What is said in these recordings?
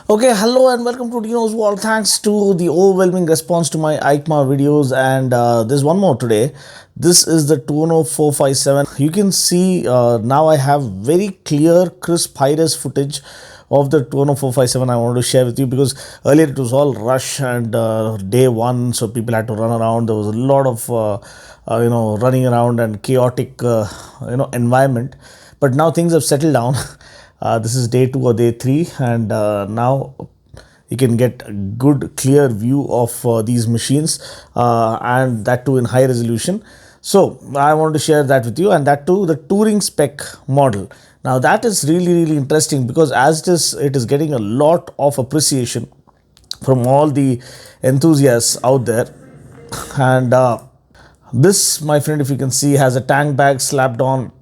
Okay, hello and welcome to Dino's World. Thanks to the overwhelming response to my EICMA videos, and there's one more today. This is the Tuono 457. You can see now I have very clear, crisp, high-res footage of the Tuono 457 I wanted to share with you because earlier it was all rush and day one, so people had to run around. There was a lot of running around and chaotic environment, but now things have settled down. This is day 2 or day 3, and now you can get a good clear view of these machines, and that too in high resolution. So I want to share that with you, and that too the touring spec model. Now that is really interesting because as it is getting a lot of appreciation from all the enthusiasts out there. And this, my friend, if you can see, has a tank bag slapped on.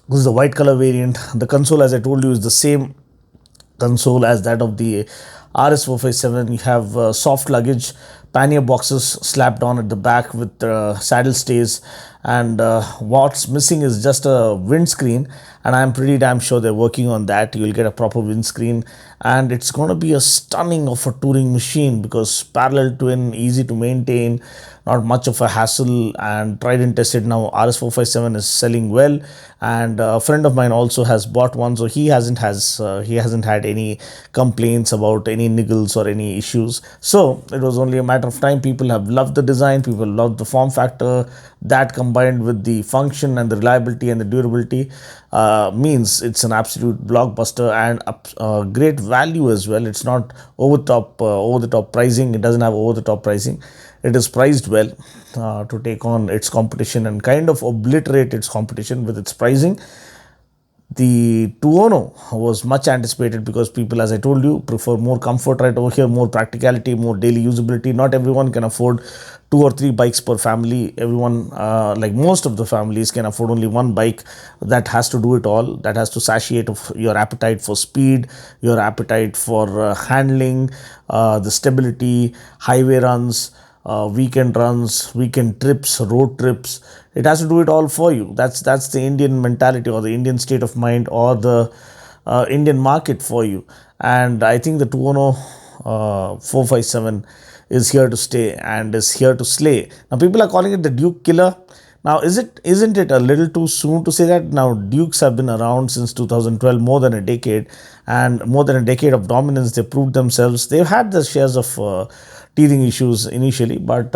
This is the white color variant. The console, as I told you, is the same console as that of the RS457. You have soft luggage, pannier boxes slapped on at the back with saddle stays, and what's missing is just a windscreen, and I'm pretty damn sure they're working on that. You'll get a proper windscreen, and it's going to be a stunning of a touring machine because parallel twin, easy to maintain, not much of a hassle, and tried and tested. Now RS457 is selling well, and a friend of mine also has bought one, so he hasn't had any complaints about any niggles or any issues. So it was only a matter of time. People have loved the design, people loved the form factor. That combined with the function and the reliability and the durability means it's an absolute blockbuster and great value as well. It's not over the top pricing. It doesn't have over the top pricing. It is priced well to take on its competition and kind of obliterate its competition with its pricing. The Tuono was much anticipated because people, as I told you, prefer more comfort right over here, more practicality, more daily usability. Not everyone can afford 2 or 3 bikes per family. Everyone, like most of the families, can afford only one bike. That has to do it all. That has to satiate of your appetite for speed, your appetite for handling, the stability, highway runs, weekend runs, weekend trips, road trips. It has to do it all for you. That's the Indian mentality or the Indian state of mind or the Indian market for you. And I think the Tuono 457 is here to stay and is here to slay. Now people are calling it the Duke killer. Now isn't it a little too soon to say that? Now Dukes have been around since 2012, more than a decade, and more than a decade of dominance. They proved themselves. They've had the shares of teething issues initially, but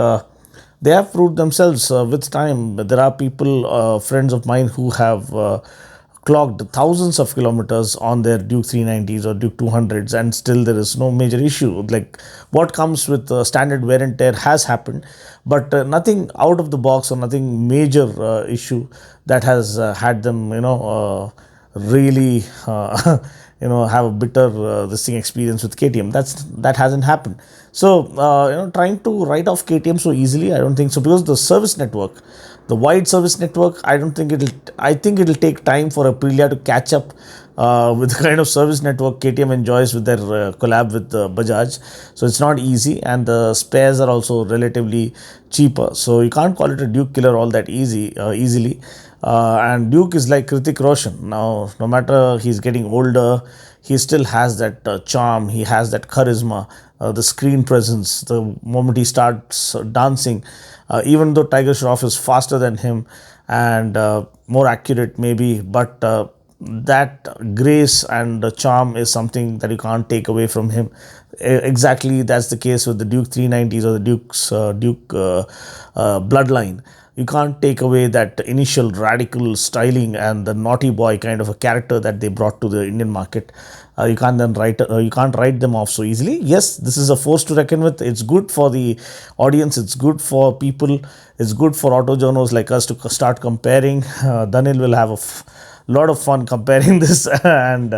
they have proved themselves with time. There are people, friends of mine, who have clocked thousands of kilometers on their Duke 390s or Duke 200s, and still there is no major issue. Like what comes with standard wear and tear has happened, but nothing out of the box or nothing major issue that has had them, really have a bitter this thing experience with KTM. That hasn't happened. So trying to write off KTM so easily, I don't think so, because the service network, the wide service network, I think it'll take time for Aprilia to catch up with the kind of service network KTM enjoys with their collab with Bajaj. So it's not easy, and the spares are also relatively cheaper. So you can't call it a Duke killer all that easily. And Duke is like Hrithik Roshan. Now, no matter he's getting older, he still has that charm. He has that charisma, the screen presence. The moment he starts dancing, even though Tiger Shroff is faster than him and more accurate maybe, but that grace and the charm is something that you can't take away from him. Exactly, that's the case with the Duke 390s or the Duke bloodline. You can't take away that initial radical styling and the naughty boy kind of a character that they brought to the Indian market. You can't write them off so easily. Yes, this is a force to reckon with. It's good for the audience. It's good for people. It's good for auto journos like us to start comparing. Daniel will have a lot of fun comparing this, and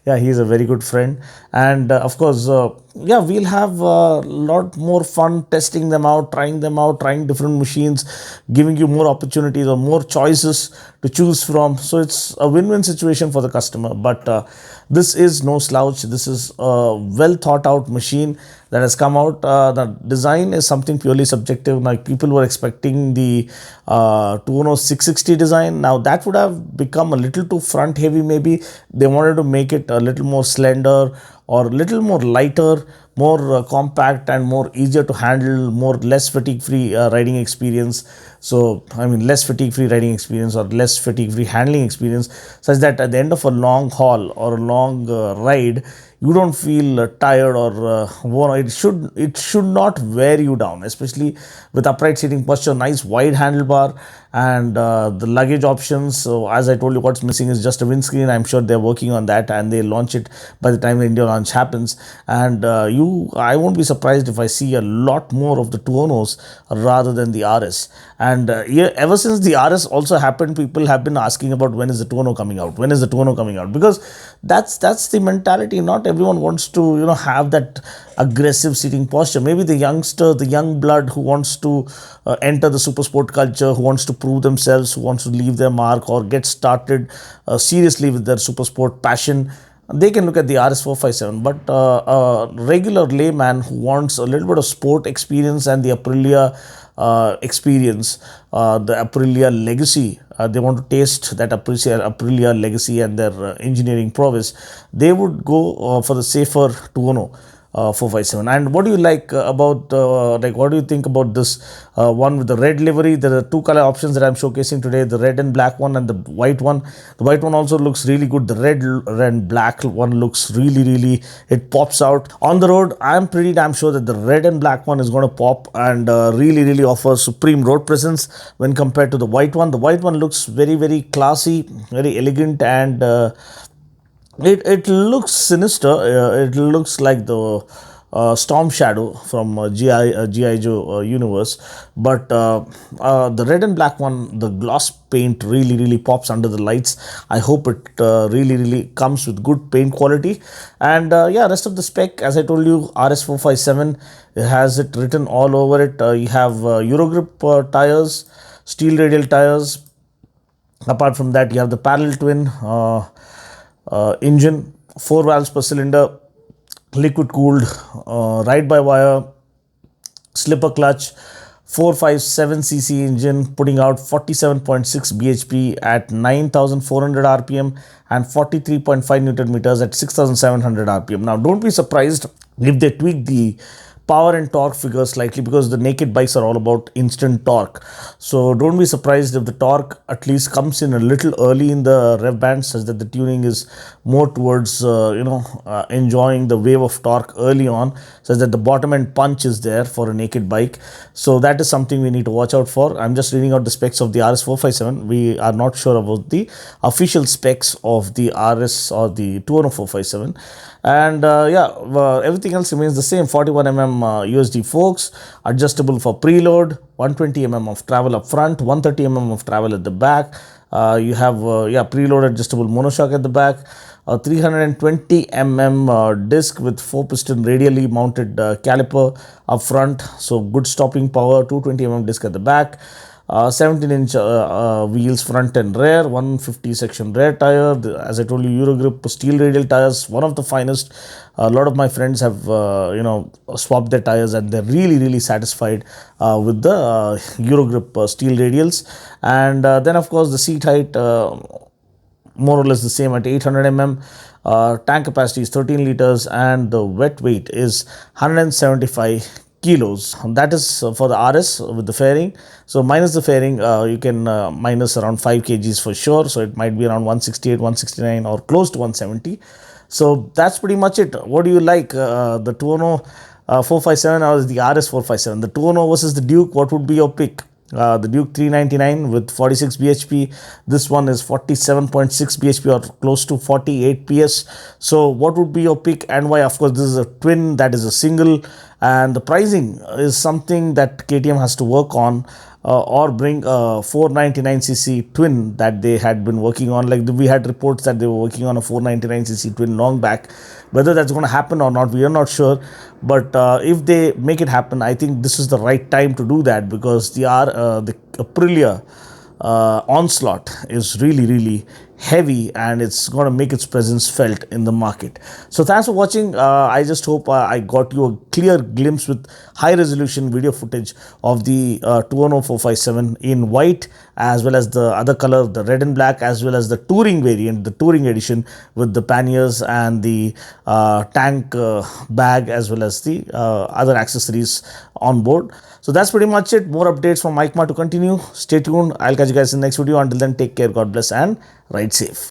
yeah, he's a very good friend. And of course, yeah, we'll have a lot more fun testing them out, trying different machines, giving you more opportunities or more choices to choose from. So it's a win-win situation for the customer. But this is no slouch. This is a well thought out machine that has come out. The design is something purely subjective. Like people were expecting the Tuono 660 design. Now that would have become a little too front heavy maybe. They wanted to make it a little more slender or little more lighter, more compact, and more easier to handle, more less fatigue free riding experience. So I mean, less fatigue free riding experience or less fatigue free handling experience, such that at the end of a long haul or a long ride, you don't feel tired or worn. It should not wear you down, especially with upright seating posture, nice wide handlebar, and the luggage options. So as I told you, what's missing is just a windscreen. I'm sure they're working on that, and they launch it by the time the India launch happens. And I won't be surprised if I see a lot more of the Tuonos rather than the RS. And yeah, ever since the RS also happened, people have been asking about when is the Tuono coming out, when is the Tuono coming out, because that's the mentality. Not everyone wants to have that aggressive seating posture. Maybe the youngster, the young blood who wants to enter the super sport culture, who wants to prove themselves, who wants to leave their mark or get started seriously with their super sport passion, they can look at the RS457. But a regular layman who wants a little bit of sport experience and the Aprilia experience, the Aprilia legacy, they want to taste that Aprilia legacy and their engineering prowess, they would go for the safer Tuono 457. And what do you like about what do you think about this one with the red livery? There are two color options that I'm showcasing today, the red and black one and the white one. The white one also looks really good. The red and black one looks really, it pops out on the road. I'm pretty damn sure that the red and black one is going to pop and really offer supreme road presence when compared to the white one. The white one looks very classy, very elegant, and it looks sinister. It looks like the Storm Shadow from GI Joe universe. But the red and black one, the gloss paint really pops under the lights. I hope it really comes with good paint quality. And yeah, rest of the spec, as I told you, RS457 has it written all over it. You have Eurogrip tires, steel radial tires. Apart from that, you have the parallel twin engine, 4 valves per cylinder, liquid cooled, ride by wire, slipper clutch, 457cc engine putting out 47.6 bhp at 9400 rpm and 43.5 newton meters at 6700 rpm. Now don't be surprised if they tweak the power and torque figures slightly, because the naked bikes are all about instant torque. So don't be surprised if the torque at least comes in a little early in the rev band, such that the tuning is more towards enjoying the wave of torque early on, such that the bottom end punch is there for a naked bike. So that is something we need to watch out for. I'm just reading out the specs of the RS457. We are not sure about the official specs of the RS or the Tuono 457. And everything else remains the same. 41mm USD forks, adjustable for preload, 120mm of travel up front, 130mm of travel at the back. You have preload adjustable monoshock at the back, a 320mm disc with 4-piston radially mounted caliper up front, so good stopping power, 220mm disc at the back. 17-inch wheels front and rear, 150 section rear tire. As I told you, Eurogrip steel radial tires, one of the finest. A lot of my friends have swapped their tires, and they're really satisfied with the Eurogrip steel radials. And then of course the seat height, more or less the same at 800mm. Tank capacity is 13 liters and the wet weight is 175 kilos. That is for the RS with the fairing. So minus the fairing, you can minus around 5 kgs for sure. So it might be around 168, 169 or close to 170. So that's pretty much it. What do you like? The Tuono 457 or the RS 457? The Tuono versus the Duke, what would be your pick? The Duke 399 with 46 bhp. This one is 47.6 bhp or close to 48 ps. So what would be your pick and why? Of course, this is a twin, that is a single, and the pricing is something that KTM has to work on, or bring a 499cc twin that they had been working on. Like we had reports that they were working on a 499cc twin long back. Whether that's going to happen or not, we are not sure. But if they make it happen, I think this is the right time to do that, because the Aprilia onslaught is really heavy, and it's going to make its presence felt in the market. So thanks for watching. I just hope I got you a clear glimpse with high resolution video footage of the Tuono 457 in white, as well as the other color, the red and black, as well as the touring variant, the touring edition, with the panniers and the tank bag, as well as the other accessories on board. So that's pretty much it. More updates from EICMA to continue. Stay tuned. I'll catch you guys in the next video. Until then, take care, God bless, and ride safe.